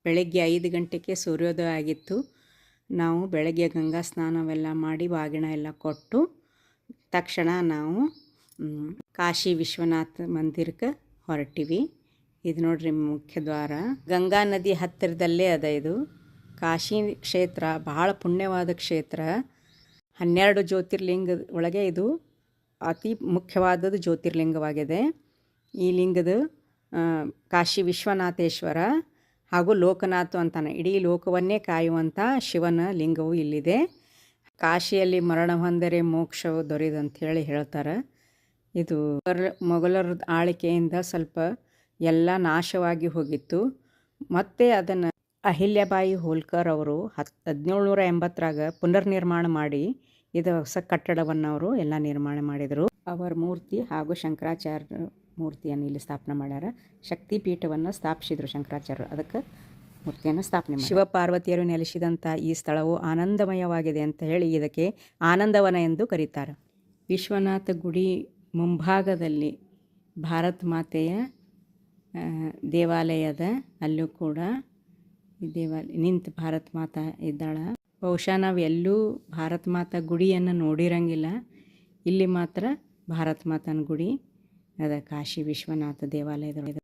ಬೆಳಗ್ಗೆ 5 ಗಂಟೆಗೆ ಸೂರ್ಯೋದಯ ಆಗಿತ್ತು. ನಾವು ಬೆಳಗ್ಗೆ ಗಂಗಾ ಸ್ನಾನವೆಲ್ಲ ಮಾಡಿ ಬಾಗಿನ ಎಲ್ಲ ಕೊಟ್ಟು ತಕ್ಷಣ ನಾವು ಕಾಶಿ ವಿಶ್ವನಾಥ ಮಂದಿರಕ್ಕೆ ಹೊರಟಿವಿ. ಇದು ನೋಡ್ರಿ ಮುಖ್ಯ ದ್ವಾರ. ಗಂಗಾ ನದಿ ಹತ್ತಿರದಲ್ಲೇ ಅದ. ಇದು ಕಾಶಿ ಕ್ಷೇತ್ರ ಬಹಳ ಪುಣ್ಯವಾದ ಕ್ಷೇತ್ರ. 12 ಜ್ಯೋತಿರ್ಲಿಂಗ ಒಳಗೆ ಇದು ಅತಿ ಮುಖ್ಯವಾದದ್ದು ಜ್ಯೋತಿರ್ಲಿಂಗವಾಗಿದೆ. ಈ ಲಿಂಗದ ಕಾಶಿ ವಿಶ್ವನಾಥೇಶ್ವರ ಹಾಗೂ ಲೋಕನಾಥ ಅಂತಾನೆ ಇಡೀ ಲೋಕವನ್ನೇ ಕಾಯುವಂಥ ಶಿವನ ಲಿಂಗವು ಇಲ್ಲಿದೆ. ಕಾಶಿಯಲ್ಲಿ ಮರಣ ಹೊಂದರೆ ಮೋಕ್ಷವು ದೊರೆಯದಂಥೇಳಿ ಹೇಳ್ತಾರೆ. ಇದು ಮೊಘಲರ ಆಳ್ವಿಕೆಯಿಂದ ಸ್ವಲ್ಪ ಎಲ್ಲ ನಾಶವಾಗಿ ಹೋಗಿತ್ತು. ಮತ್ತು ಅದನ್ನು ಅಹಿಲ್ಯಬಾಯಿ ಹೋಲ್ಕರ್ ಅವರು 1780ರಾಗ ಪುನರ್ನಿರ್ಮಾಣ ಮಾಡಿ ಇದು ಹೊಸ ಕಟ್ಟಡವನ್ನು ಅವರು ಎಲ್ಲ ನಿರ್ಮಾಣ ಮಾಡಿದರು. ಅವರ ಮೂರ್ತಿ ಹಾಗೂ ಶಂಕರಾಚಾರ್ಯ ಮೂರ್ತಿಯನ್ನು ಇಲ್ಲಿ ಸ್ಥಾಪನೆ ಮಾಡ್ಯಾರ. ಶಕ್ತಿಪೀಠವನ್ನು ಸ್ಥಾಪಿಸಿದರು ಶಂಕರಾಚಾರ್ಯರು. ಅದಕ್ಕೆ ಮೂರ್ತಿಯನ್ನು ಸ್ಥಾಪನೆ ಮಾಡಿ ಶಿವಪಾರ್ವತಿಯರು ನೆಲೆಸಿದಂಥ ಈ ಸ್ಥಳವು ಆನಂದಮಯವಾಗಿದೆ ಅಂತ ಹೇಳಿ ಇದಕ್ಕೆ ಆನಂದವನ ಎಂದು ಕರೀತಾರೆ. ವಿಶ್ವನಾಥ ಗುಡಿ ಮುಂಭಾಗದಲ್ಲಿ ಭಾರತ ಮಾತೆಯ ದೇವಾಲಯದ ಅಲ್ಲೂ ಕೂಡ ಈ ನಿಂತು ಭಾರತ ಮಾತಾ ಇದ್ದಾಳೆ. ಬಹುಶಃ ನಾವು ಎಲ್ಲೂ ಭಾರತ ಮಾತಾ ಗುಡಿಯನ್ನು ನೋಡಿರಂಗಿಲ್ಲ. ಇಲ್ಲಿ ಮಾತ್ರ ಭಾರತ ಮಾತನ ಗುಡಿ ಅದ ಕಾಶಿ ವಿಶ್ವನಾಥ ದೇವಾಲಯದ